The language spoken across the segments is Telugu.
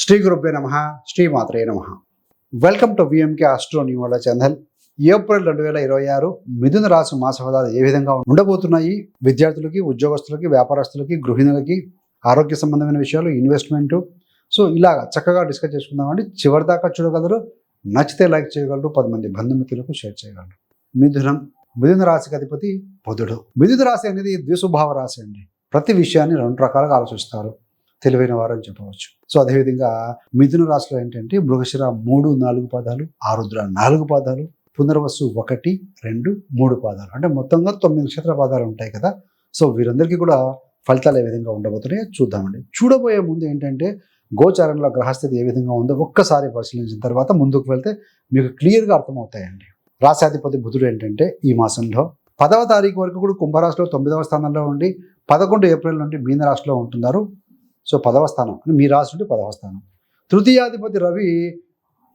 శ్రీ గురుభ్యో నమః, శ్రీ మాత్రే నమః. Welcome to VMK astro numerology channel. April 2026 మిథున రాశి మాస ఫలాలు ఏ విధంగా ఉండబోతున్నాయి? విద్యార్థులకి, ఉద్యోగస్తులకి, వ్యాపారస్తులకి, గృహిణులకి, ఆరోగ్య సంబంధమైన విషయాలు, ఇన్వెస్ట్మెంట్, సో ఇలా చక్కగా డిస్కస్ చేసుకుందామండి. చివరి దాకా చూడగలరు. నచ్చితే లైక్ చేయగలరు, 10 మంది బంధుమిత్రులకు షేర్ చేయగలరు. మిథున రాశికి అధిపతి బుధుడు. మిథున రాశి అనేది ద్విస్వభావ రాశి అండి. ప్రతి విషయాన్ని 2 రకాలుగా ఆలోచిస్తారు. తెలివైన వారు అని చెప్పవచ్చు. సో అదేవిధంగా మిథున రాశిలో ఏంటంటే మృగశిర 3, 4 పాదాలు, ఆరుద్ర 4 పాదాలు, పునర్వసు 1, 2, 3 పాదాలు, అంటే మొత్తంగా 9 నక్షత్ర పాదాలు ఉంటాయి కదా. సో వీరందరికీ కూడా ఫలితాలు ఏ విధంగా ఉండబోతున్నాయో చూద్దామండి. చూడబోయే ముందు ఏంటంటే గోచారంలో గ్రహస్థితి ఏ విధంగా ఉందో ఒక్కసారి పరిశీలించిన తర్వాత ముందుకు వెళ్తే మీకు క్లియర్గా అర్థమవుతాయండి. రాశాధిపతి బుధుడు ఏంటంటే ఈ మాసంలో 10వ తారీఖు వరకు కూడా కుంభరాశిలో 9వ స్థానంలో ఉండి 11 ఏప్రిల్ నుండి మీన రాశిలో ఉంటున్నారు. సో 10వ స్థానం మీ రాశి నుండి 10వ స్థానం. తృతీయాధిపతి రవి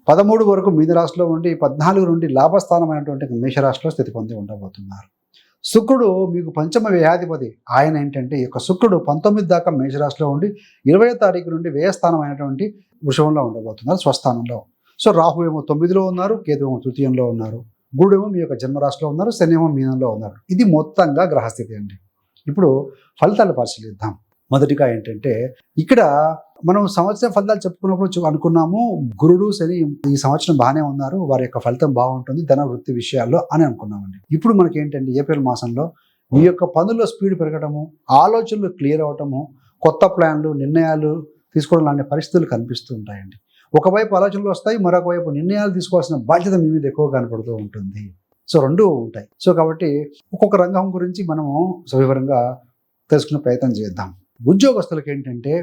13 వరకు మీన రాశిలో ఉండి 14 నుండి లాభస్థానమైనటువంటి మేషరాశిలో స్థితి పొంది ఉండబోతున్నారు. శుక్రుడు మీకు పంచమ వ్యయాధిపతి. ఆయన ఏంటంటే ఈ యొక్క శుక్రుడు 19 దాకా మేషరాశిలో ఉండి 20వ తారీఖు నుండి వ్యయస్థానం అయినటువంటి వృషభంలో ఉండబోతున్నారు, స్వస్థానంలో. సో రాహు ఏమో 9లో ఉన్నారు, కేతు ఏమో తృతీయంలో ఉన్నారు, గురుడేమో మీ యొక్క జన్మరాశిలో ఉన్నారు, శని ఏమో మీనంలో ఉన్నారు. ఇది మొత్తంగా గ్రహస్థితి అండి. ఇప్పుడు ఫలితాలు పరిశీలిద్దాం. మొదటిగా ఏంటంటే ఇక్కడ మనం సంవత్సరం ఫలితాలు చెప్పుకున్నప్పుడు అనుకున్నాము గురుడు శని ఈ సంవత్సరం బాగానే ఉన్నారు, వారి యొక్క ఫలితం బాగుంటుంది ధన వృత్తి విషయాల్లో అని అనుకున్నామండి. ఇప్పుడు మనకి ఏంటంటే ఏప్రిల్ మాసంలో మీ యొక్క పనుల్లో స్పీడ్ పెరగటము, ఆలోచనలు క్లియర్ అవటము, కొత్త ప్లాన్లు, నిర్ణయాలు తీసుకోవడం లాంటి పరిస్థితులు కనిపిస్తూ ఉంటాయండి. ఒకవైపు ఆలోచనలు వస్తాయి, మరొక వైపు నిర్ణయాలు తీసుకోవాల్సిన బాధ్యత మీ మీద ఎక్కువ కనపడుతూ ఉంటుంది. సో రెండూ ఉంటాయి. సో కాబట్టి ఒక్కొక్క రంగం గురించి మనము సవివరంగా తెలుసుకునే ప్రయత్నం చేద్దాం. ఉద్యోగస్తులకి ఏంటంటే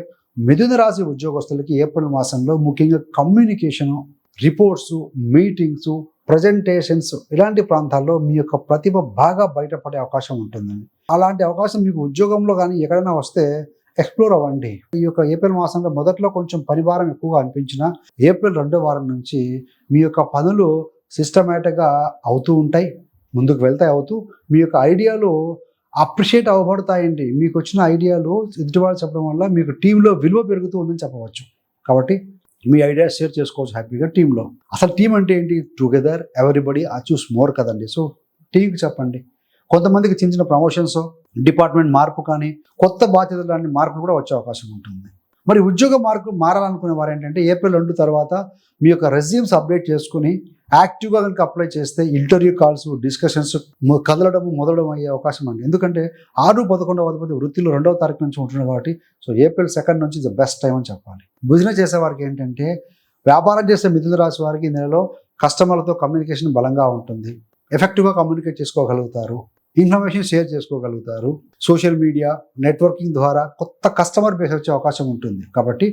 మిథున రాశి ఉద్యోగస్తులకి ఏప్రిల్ మాసంలో ముఖ్యంగా కమ్యూనికేషను, రిపోర్ట్స్, మీటింగ్స్, ప్రజెంటేషన్స్ ఇలాంటి ప్రాంతాల్లో మీ యొక్క ప్రతిభ బాగా బయటపడే అవకాశం ఉంటుందండి. అలాంటి అవకాశం మీకు ఉద్యోగంలో కానీ ఎక్కడైనా వస్తే ఎక్స్ప్లోర్ అవ్వండి. ఈ యొక్క ఏప్రిల్ మాసంలో మొదట్లో కొంచెం పనిభారం ఎక్కువగా అనిపించినా ఏప్రిల్ 2వ వారం నుంచి మీ యొక్క పనులు సిస్టమేటిక్గా అవుతూ ఉంటాయి, ముందుకు వెళ్తాయి. అవుతూ మీ యొక్క ఐడియాలు అప్రిషియేట్ అవ్వబడతాయండి. మీకు వచ్చిన ఐడియాలు ఎదుటివాళ్ళు చెప్పడం వల్ల మీకు టీంలో విలువ పెరుగుతూ ఉందని చెప్పవచ్చు. కాబట్టి మీ ఐడియాస్ షేర్ చేసుకోవచ్చు హ్యాపీగా టీంలో. అసలు టీం అంటే ఏంటి? టుగెదర్ ఎవ్రీబడి అచీవ్స్ మోర్ కదండి. సో టీంకి చెప్పండి. కొంతమందికి చిన్న చిన్న ప్రమోషన్స్, డిపార్ట్మెంట్ మార్పు కానీ కొత్త బాధ్యతలు లాంటి మార్పులు కూడా వచ్చే అవకాశం ఉంటుంది. మరి ఉద్యోగ మార్పు మారాలనుకునే వారు ఏంటంటే ఏప్రిల్ 2 తర్వాత మీ యొక్క రెజ్యూమ్స్ అప్డేట్ చేసుకుని యాక్టివ్గా కనుక అప్లై చేస్తే ఇంటర్వ్యూ కాల్స్, డిస్కషన్స్ కదలడం మొదలడం అయ్యే అవకాశం అండి. ఎందుకంటే 6, 11వ అధిపతి వృత్తిలో 2వ తారీఖు నుంచి ఉంటున్నారు కాబట్టి సో ఏప్రిల్ 2 నుంచి ద బెస్ట్ టైం అని చెప్పాలి. బిజినెస్ చేసే వారికి ఏంటంటే వ్యాపారం చేసే మిథున రాశి వారికి ఈ నెలలో కస్టమర్లతో కమ్యూనికేషన్ బలంగా ఉంటుంది. ఎఫెక్టివ్గా కమ్యూనికేట్ చేసుకోగలుగుతారు, ఇన్ఫర్మేషన్ షేర్ చేసుకోగలుగుతారు. సోషల్ మీడియా, నెట్వర్కింగ్ ద్వారా కొత్త కస్టమర్ బేస్ వచ్చే అవకాశం ఉంటుంది. కాబట్టి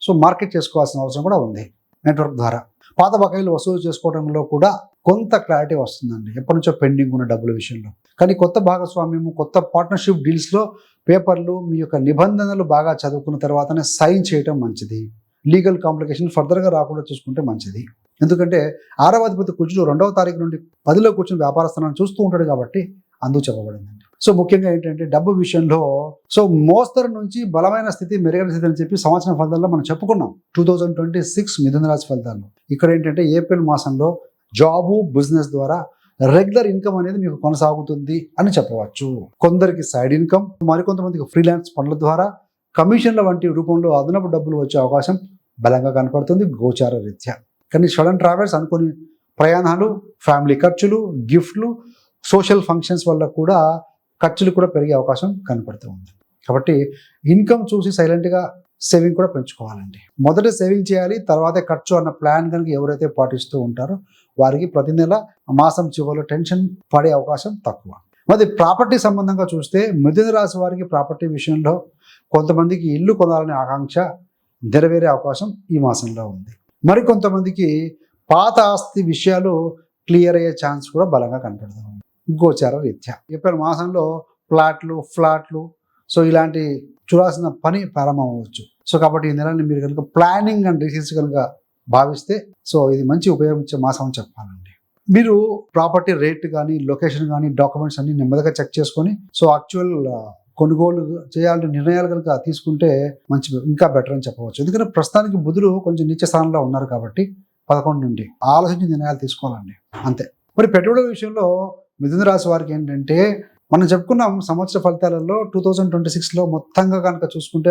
సో మార్కెట్ చేసుకోవాల్సిన అవసరం కూడా ఉంది. నెట్వర్క్ ద్వారా పాత బకాయిలు వసూలు చేసుకోవడంలో కూడా కొంత క్లారిటీ వస్తుందండి, ఎప్పటి నుంచో పెండింగ్ ఉన్న డబ్బుల విషయంలో. కానీ కొత్త భాగస్వామ్యము, కొత్త పార్ట్నర్షిప్ డీల్స్లో పేపర్లు, మీ యొక్క నిబంధనలు బాగా చదువుకున్న తర్వాతనే సైన్ చేయటం మంచిది. లీగల్ కాంప్లికేషన్ ఫర్దర్గా రాకుండా చూసుకుంటే మంచిది. ఎందుకంటే 6వ అధిపతి కుజుడు 2వ తారీఖు నుండి 10లో కూర్చొని వ్యాపార స్థానాన్ని చూస్తూ ఉంటాడు కాబట్టి అందుకు చెప్పబడిందండి. సో ముఖ్యంగా ఏంటంటే డబ్బు విషయంలో సో మోస్తరు నుంచి బలమైన స్థితి, మెరుగైన స్థితి అని చెప్పి సంవత్సరం ఫలితాల్లో మనం చెప్పుకున్నాం 2026 మిథున రాశి ఫలితాల్లో. ఇక్కడ ఏంటంటే ఏప్రిల్ మాసంలో జాబు, బిజినెస్ ద్వారా రెగ్యులర్ ఇన్కమ్ అనేది మీకు కొనసాగుతుంది అని చెప్పవచ్చు. కొందరికి సైడ్ ఇన్కమ్, మరికొంతమందికి ఫ్రీలాన్స్ పనుల ద్వారా కమిషన్ల వంటి రూపంలో అదనపు డబ్బులు వచ్చే అవకాశం బలంగా కనపడుతుంది గోచార రీత్యా. కానీ సడన్ ట్రావెల్స్, అనుకోని ప్రయాణాలు, ఫ్యామిలీ ఖర్చులు, గిఫ్ట్లు, సోషల్ ఫంక్షన్స్ వల్ల కూడా ఖర్చులు కూడా పెరిగే అవకాశం కనపడుతూ ఉంది. కాబట్టి ఇన్కమ్ చూసి సైలెంట్గా సేవింగ్ కూడా పెంచుకోవాలండి. మొదట సేవింగ్ చేయాలి, తర్వాతే ఖర్చు అన్న ప్లాన్ కనుక ఎవరైతే పాటిస్తూ ఉంటారో వారికి ప్రతి నెల మాసం చివరిలో టెన్షన్ పడే అవకాశం తక్కువ. మరి ప్రాపర్టీ సంబంధంగా చూస్తే మిథున రాశి వారికి ప్రాపర్టీ విషయంలో కొంతమందికి ఇల్లు కొనాలనే ఆకాంక్ష నెరవేరే అవకాశం ఈ మాసంలో ఉంది. మరికొంతమందికి పాత ఆస్తి విషయాలు క్లియర్ అయ్యే ఛాన్స్ కూడా బలంగా కనపడుతుంది గోచార రీత్యా. ఏప్రిల్ మాసంలో ఫ్లాట్లు సో ఇలాంటి చూడాల్సిన పని ప్రారంభం అవ్వచ్చు. సో కాబట్టి ఈ నెలని మీరు కనుక ప్లానింగ్ అండ్ డిసిషన్స్ కనుక భావిస్తే సో ఇది మంచి ఉపయోగించే మాసం అని చెప్పాలండి. మీరు ప్రాపర్టీ రేట్ కానీ, లొకేషన్ కానీ, డాక్యుమెంట్స్ అన్ని నెమ్మదిగా చెక్ చేసుకొని సో యాక్చువల్ కొనుగోలు చేయాలంటే నిర్ణయాలు కనుక తీసుకుంటే ఇంకా బెటర్ అని చెప్పవచ్చు. ఎందుకంటే ప్రస్తుతానికి బుధుడు కొంచెం నీచ స్థానంలో ఉన్నారు కాబట్టి 11 నుండి ఆలోచించి నిర్ణయాలు తీసుకోవాలండి, అంతే. మరి పెట్టుబడుల విషయంలో మిథున రాశి వారికి ఏంటంటే, మనం చెప్పుకున్నాం సంవత్సర ఫలితాలలో 2026లో మొత్తంగా కనుక చూసుకుంటే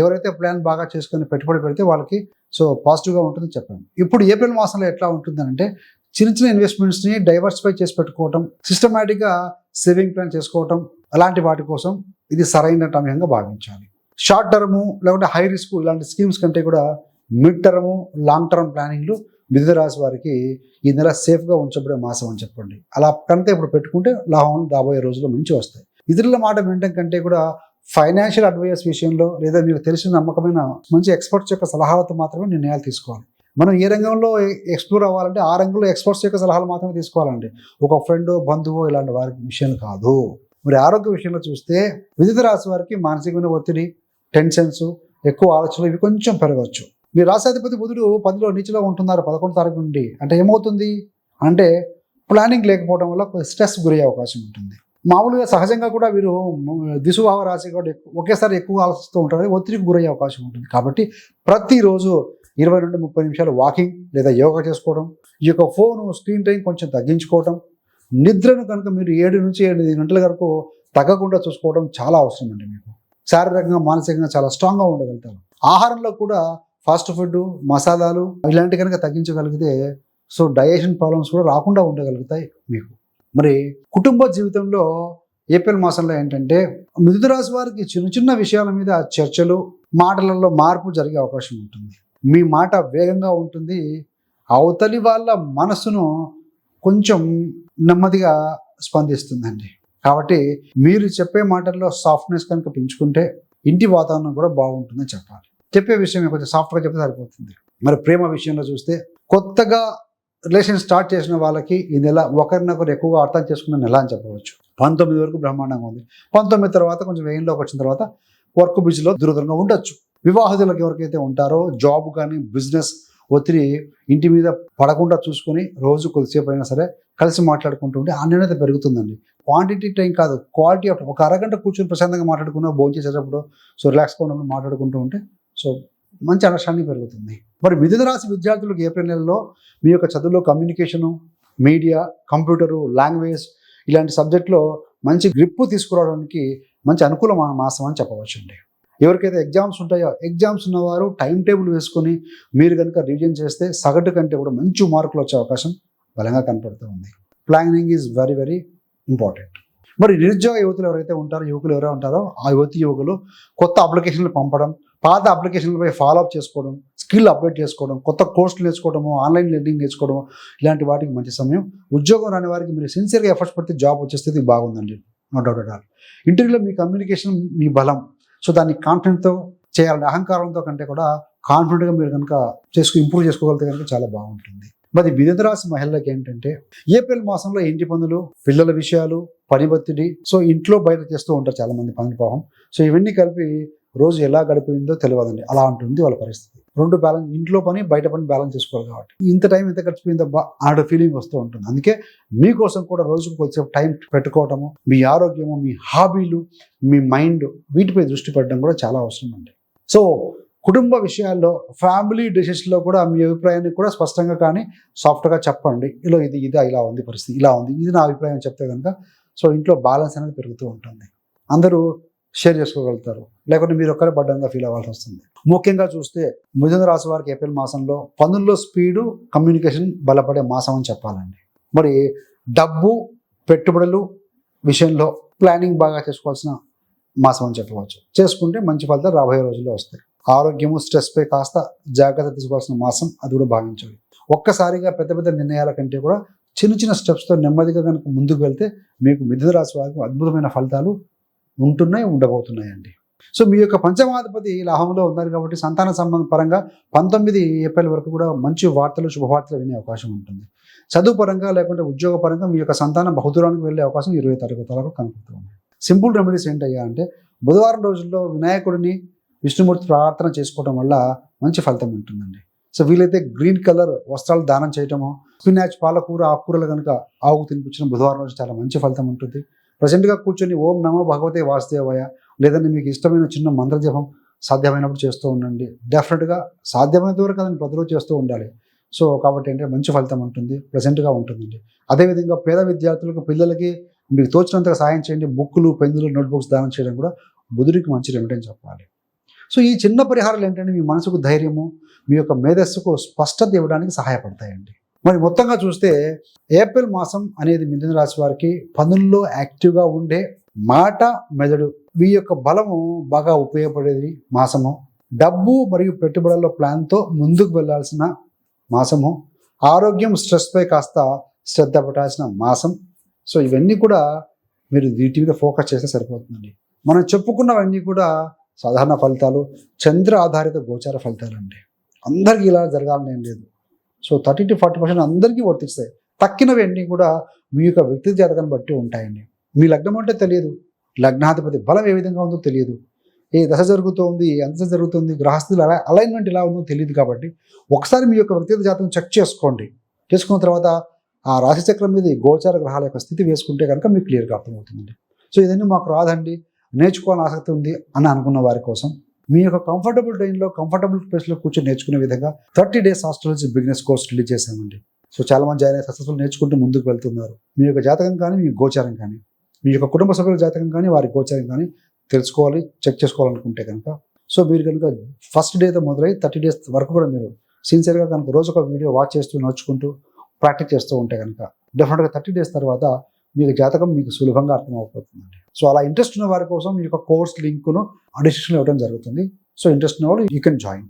ఎవరైతే ప్లాన్ బాగా చేసుకుని పెట్టుబడి పెడితే వాళ్ళకి పాజిటివ్గా ఉంటుందని చెప్పాను. ఇప్పుడు ఏప్రిల్ మాసంలో ఎట్లా ఉంటుందంటే, చిన్న చిన్న ఇన్వెస్ట్మెంట్స్ని డైవర్సిఫై చేసి పెట్టుకోవటం, సిస్టమేటిక్గా సేవింగ్ ప్లాన్ చేసుకోవటం, అలాంటి వాటి కోసం ఇది సరైన సమయంగా భావించాలి. షార్ట్ టర్ము లేకుంటే హై రిస్క్ ఇలాంటి స్కీమ్స్ కంటే కూడా మిడ్ టర్ము లాంగ్ టర్మ్ ప్లానింగ్లు మిథున రాశి వారికి ఈ నెల సేఫ్గా ఉంచబడే మాసం అని చెప్పండి. అలా కనుక ఇప్పుడు పెట్టుకుంటే లాభం రాబోయే రోజుల్లో మంచి వస్తాయి. ఇతరుల మాట వినడం కంటే కూడా ఫైనాన్షియల్ అడ్వైస్ విషయంలో లేదా మీకు తెలిసిన నమ్మకమైన మంచి ఎక్స్పర్ట్స్ యొక్క సలహాలతో మాత్రమే నిర్ణయాలు తీసుకోవాలి. మనం ఏ రంగంలో ఎక్స్ప్లోర్ అవ్వాలంటే ఆ రంగంలో ఎక్స్పర్ట్స్ యొక్క సలహాలు మాత్రమే తీసుకోవాలండి, ఒక ఫ్రెండ్ బంధువు ఇలాంటి వారి విషయాలు కాదు. మరి ఆరోగ్య విషయంలో చూస్తే మిథున రాశి వారికి మానసికమైన ఒత్తిడి, టెన్షన్స్, ఎక్కువ ఆలోచనలు ఇవి కొంచెం పెరగవచ్చు. మీ రాశాధిపతి బుధుడు 10లో నీచలో ఉంటున్నారు 11 తారీఖు నుండి. అంటే ఏమవుతుంది అంటే ప్లానింగ్ లేకపోవడం వల్ల స్ట్రెస్ గురయ్యే అవకాశం ఉంటుంది. మామూలుగా సహజంగా కూడా వీరు దిశుభావ రాశి కూడా ఒకేసారి ఎక్కువ ఆలోచిస్తూ ఉంటారు, ఒత్తిడికి గురయ్యే అవకాశం ఉంటుంది. కాబట్టి ప్రతిరోజు 20 నుండి 30 నిమిషాలు వాకింగ్ లేదా యోగా చేసుకోవడం, ఈ యొక్క ఫోను స్క్రీన్ టైం కొంచెం తగ్గించుకోవడం, నిద్రను కనుక మీరు 7 నుంచి 8 గంటల వరకు తగ్గకుండా చూసుకోవడం చాలా అవసరం అండి. మీకు శారీరకంగా మానసికంగా చాలా స్ట్రాంగ్గా ఉండగలుగుతారు. ఆహారంలో కూడా ఫాస్ట్ ఫుడ్, మసాలాలు ఇలాంటి కనుక తగ్గించగలిగితే డైజెషన్ ప్రాబ్లమ్స్ కూడా రాకుండా ఉండగలుగుతాయి మీకు. మరి కుటుంబ జీవితంలో ఏప్రిల్ మాసంలో ఏంటంటే మిథున రాశి వారికి చిన్న చిన్న విషయాల మీద చర్చలు, మాటలలో మార్పు జరిగే అవకాశం ఉంటుంది. మీ మాట వేగంగా ఉంటుంది, అవతలి వాళ్ళ మనసును కొంచెం నెమ్మదిగా స్పందిస్తుందండి. కాబట్టి మీరు చెప్పే మాటల్లో సాఫ్ట్నెస్ కనుక పెంచుకుంటే ఇంటి వాతావరణం కూడా బాగుంటుందని చెప్పాలి. చెప్పే విషయం కొంచెం సాఫ్ట్గా చెప్తే సరిపోతుంది. మరి ప్రేమ విషయంలో చూస్తే కొత్తగా రిలేషన్ స్టార్ట్ చేసిన వాళ్ళకి ఈ నెల ఒకరినొకరు ఎక్కువగా అర్థం చేసుకున్న నెల అని చెప్పవచ్చు. 19 వరకు బ్రహ్మాండంగా ఉంది. 19 తర్వాత కొంచెం వెయిన్లోకి వచ్చిన తర్వాత వర్క్ బిజీలో దూరంగా ఉండొచ్చు. వివాహితులకు ఎవరికైతే ఉంటారో జాబ్ కానీ బిజినెస్ ఒత్తిడి ఇంటి మీద పడకుండా చూసుకొని రోజు కొద్దిసేపు అయినా సరే కలిసి మాట్లాడుకుంటూ ఉంటే అన్యోన్యత పెరుగుతుందండి. క్వాంటిటీ టైం కాదు, క్వాలిటీ ఆఫ్ ఒక అరగంట కూర్చొని ప్రశాంతంగా మాట్లాడుకున్నా, భోజనం చేసేటప్పుడు రిలాక్స్గా ఉన్నప్పుడు మాట్లాడుకుంటూ ఉంటే మంచి అండర్స్టాండింగ్ పెరుగుతుంది. మరి మిథున రాశి విద్యార్థులకు ఏప్రిల్ నెలలో మీ యొక్క చదువులో కమ్యూనికేషను, మీడియా, కంప్యూటరు, లాంగ్వేజ్ ఇలాంటి సబ్జెక్ట్లో మంచి గ్రిప్ తీసుకురావడానికి మంచి అనుకూలమైన మాసం అని చెప్పవచ్చు అండి. ఎవరికైతే ఎగ్జామ్స్ ఉంటాయో ఎగ్జామ్స్ ఉన్నవారు టైం టేబుల్ వేసుకొని మీరు కనుక రివిజన్ చేస్తే సగటు కంటే కూడా మంచి మార్కులు వచ్చే అవకాశం బలంగా కనపడుతూ ఉంది. Planning is very very important. మరి నిరుద్యోగ యువతులు ఎవరైతే ఉంటారో యువకులు ఎవరైతే ఉంటారో ఆ యువకులు కొత్త అప్లికేషన్లు పంపడం, పాత అప్లికేషన్లపై ఫాలోఅప్ చేసుకోవడం, స్కిల్ అప్డేట్ చేసుకోవడం, కొత్త కోర్సులు నేర్చుకోవడము, ఆన్లైన్ లెర్నింగ్ నేర్చుకోవడము ఇలాంటి వాటికి మంచి సమయం. ఉద్యోగం రాని వారికి మీరు సిన్సియర్గా ఎఫర్ట్స్ పెడితే జాబ్ వచ్చేస్తే బాగుందండి, నో డౌట్ అట్ ఆల్. ఇంటర్వ్యూలో మీ కమ్యూనికేషన్ మీ బలం, దాన్ని కాన్ఫిడెంట్తో చేయాలంటే అహంకారంతో కంటే కూడా కాన్ఫిడెంట్గా మీరు కనుక ఇంప్రూవ్ చేసుకోగలిగితే కనుక చాలా బాగుంటుంది. మరి మిథున రాశి మహిళలకు ఏంటంటే ఏప్రిల్ మాసంలో ఇంటి పనులు, పిల్లల విషయాలు, పని ఒత్తిడి, ఇంట్లో బయట చేస్తూ ఉంటారు చాలా మంది పనులు పాపం. ఇవన్నీ కలిపి రోజు ఎలా గడిపోయిందో తెలియదండి, అలా ఉంటుంది వాళ్ళ పరిస్థితి. రెండు బ్యాలెన్స్, ఇంట్లో పని బయట పని బ్యాలెన్స్ చేసుకోవాలి. కాబట్టి ఇంత టైం ఎంత గడిచిపోయిందబ్బా అనే ఫీలింగ్ వస్తూ ఉంటుంది. అందుకే మీకోసం కూడా రోజుకు కొద్దిసేపు టైం పెట్టుకోవటము, మీ ఆరోగ్యము, మీ హాబీలు, మీ మైండ్ వీటిపై దృష్టి పెట్టడం కూడా చాలా అవసరం అండి. కుటుంబ విషయాల్లో, ఫ్యామిలీ డిసిషన్స్లో కూడా మీ అభిప్రాయాన్ని కూడా స్పష్టంగా కానీ సాఫ్ట్గా చెప్పండి. ఇలా ఉంది పరిస్థితి, ఇలా ఉంది, ఇది నా అభిప్రాయం చెప్తే కనుక ఇంట్లో బ్యాలెన్స్ అనేది పెరుగుతూ ఉంటుంది. అందరూ షేర్ చేసుకోగలుగుతారు, లేకుంటే మీరు ఒక్కరే బడ్డంగా ఫీల్ అవ్వాల్సి వస్తుంది. ముఖ్యంగా చూస్తే మిథున రాశి వారికి ఏప్రిల్ మాసంలో పనుల్లో స్పీడు, కమ్యూనికేషన్ బలపడే మాసం అని చెప్పాలండి. మరి డబ్బు, పెట్టుబడులు విషయంలో ప్లానింగ్ బాగా చేసుకోవాల్సిన మాసం అని చెప్పవచ్చు. చేసుకుంటే మంచి ఫలితాలు రాబోయే రోజుల్లో వస్తాయి. ఆరోగ్యము, స్ట్రెస్పై కాస్త జాగ్రత్త తీసుకోవాల్సిన మాసం, అది కూడా భావించాలి. ఒక్కసారిగా పెద్ద పెద్ద నిర్ణయాల కంటే కూడా చిన్న చిన్న స్టెప్స్తో నెమ్మదిగా కనుక ముందుకు వెళ్తే మీకు మిథున రాశి వారికి అద్భుతమైన ఫలితాలు ఉండబోతున్నాయండి. మీ యొక్క పంచమాధిపతి లాభంలో ఉన్నారు కాబట్టి సంతాన సంబంధ పరంగా 19 ఏప్రిల్ వరకు కూడా మంచి వార్తలు, శుభవార్తలు వినే అవకాశం ఉంటుంది. చదువు పరంగా లేకుంటే ఉద్యోగ పరంగా మీ యొక్క సంతానం బహుదూరానికి వెళ్ళే అవకాశం 20 తారీఖు వరకు కనపడుతుంది. సింపుల్ రెమెడీస్ ఏంటయ్యా అంటే బుధవారం రోజుల్లో వినాయకుడిని, విష్ణుమూర్తి ప్రార్థన చేసుకోవడం వల్ల మంచి ఫలితం ఉంటుందండి. వీలైతే గ్రీన్ కలర్ వస్త్రాలు దానం చేయటము, స్పినాచ్, పాలకూర, ఆకుకూరలు కనుక ఆవుకు తినిపించడం బుధవారం రోజు చాలా మంచి ఫలితం ఉంటుంది. ప్రజెంట్గా కూర్చొని ఓం నమో భగవతే వాసుదేవాయ లేదంటే మీకు ఇష్టమైన చిన్న మంత్రజపం సాధ్యమైనప్పుడు చేస్తూ ఉండండి. డెఫినెట్గా సాధ్యమైనంత వరకు అదని ప్రతిరోజు చేస్తూ ఉండాలి. సో కాబట్టి ఏంటంటే మంచి ఫలితం ఉంటుంది, ప్రెజెంట్గా ఉంటుందండి. అదేవిధంగా పేద విద్యార్థులకు పిల్లలకి మీకు తోచినంతగా సాయం చేయండి. బుక్కులు, పెన్నులు, నోట్బుక్స్ దానం చేయడం కూడా బుధుడికి మంచి రెమెడీ అని చెప్పాలి. సో ఈ చిన్న పరిహారాలు ఏంటంటే మీ మనసుకు ధైర్యము, మీ యొక్క మేధస్సుకు స్పష్టత ఇవ్వడానికి సహాయపడతాయండి. మరి మొత్తంగా చూస్తే ఏప్రిల్ మాసం అనేది మిథున రాశి వారికి పనుల్లో యాక్టివ్గా ఉండే మాట, మెదడు వీరి యొక్క బలము బాగా ఉపయోగపడేది మాసము. డబ్బు మరియు పెట్టుబడుల ప్లాన్తో ముందుకు వెళ్ళాల్సిన మాసము. ఆరోగ్యం, స్ట్రెస్పై కాస్త శ్రద్ధ పెట్టాల్సిన మాసం. సో ఇవన్నీ కూడా మీరు వీటి మీద ఫోకస్ చేస్తే సరిపోతుందండి. మనం చెప్పుకున్నవన్నీ కూడా సాధారణ ఫలితాలు, చంద్ర ఆధారిత గోచార ఫలితాలు అండి. అందరికీ ఇలా జరగాలని ఏం లేదు. సో 30 to 40% అందరికీ వర్తిస్తాయి. తక్కినవి అన్నీ కూడా మీ యొక్క వ్యక్తి జాతకాన్ని బట్టి ఉంటాయండి. మీ లగ్నం అంటే తెలియదు, లగ్నాధిపతి బలం ఏ విధంగా ఉందో తెలియదు, ఏ దశ జరుగుతుంది, ఎంత దశ జరుగుతుంది, గ్రహస్థితులు అలైన్మెంట్ ఎలా ఉందో తెలియదు. కాబట్టి ఒకసారి మీ యొక్క వ్యక్తిగత జాతకం చెక్ చేసుకోండి. చేసుకున్న తర్వాత ఆ రాశి చక్రం మీద ఈ గోచార గ్రహాల యొక్క స్థితి వేసుకుంటే కనుక మీకు క్లియర్గా అర్థమవుతుందండి. సో ఇదన్నీ మాకు రాదండి, నేర్చుకోవాలని ఆసక్తి ఉంది అని అనుకున్న వారి కోసం మీ యొక్క కంఫర్టబుల్ టైంలో కంఫర్టబుల్ ప్లేస్లో కూర్చొని నేర్చుకునే విధంగా 30 days astrology beginners course release చేశామండి. సో చాలామంది జాయిన్ అయ్యి సక్సెస్ఫుల్ నేర్చుకుంటూ ముందుకు వెళ్తున్నారు. మీ యొక్క జాతకం కానీ, మీ గోచారం కానీ, మీ యొక్క కుటుంబ సభ్యుల జాతకం కానీ, వారి గోచారం కానీ తెలుసుకోవాలి, చెక్ చేసుకోవాలనుకుంటే కనుక సో మీరు కనుక ఫస్ట్ డేతో మొదలై 30 days వరకు కూడా మీరు సిన్సియర్గా కనుక రోజు ఒక వీడియో వాచ్ చేస్తూ నేర్చుకుంటూ ప్రాక్టీస్ చేస్తూ ఉంటే కనుక డెఫినెట్గా 30 days తర్వాత మీకు జాతకం మీకు సులభంగా అర్థమైపోతుందండి. సో అలా ఇంట్రెస్ట్ ఉన్న వారి కోసం మీ యొక్క కోర్స్ లింక్ను డిస్క్రిప్షన్లో ఇవ్వడం జరుగుతుంది. సో ఇంట్రెస్ట్ ఉన్న వాళ్ళు you can join.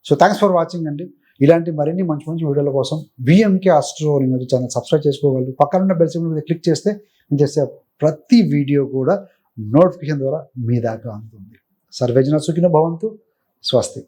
So thanks for watching అండి. ఇలాంటి మరిన్ని మంచి మంచి వీడియోల కోసం విఎంకే ఆస్ట్రో ఛానల్ సబ్స్క్రైబ్ చేసుకోగలరు. పక్కన ఉన్న బెల్ సింబల్ మీద క్లిక్ చేస్తే నేను చేసే ప్రతి వీడియో కూడా నోటిఫికేషన్ ద్వారా మీ దాకా అందుతుంది. సర్వే జన సుఖినో భవంతు. స్వస్తి.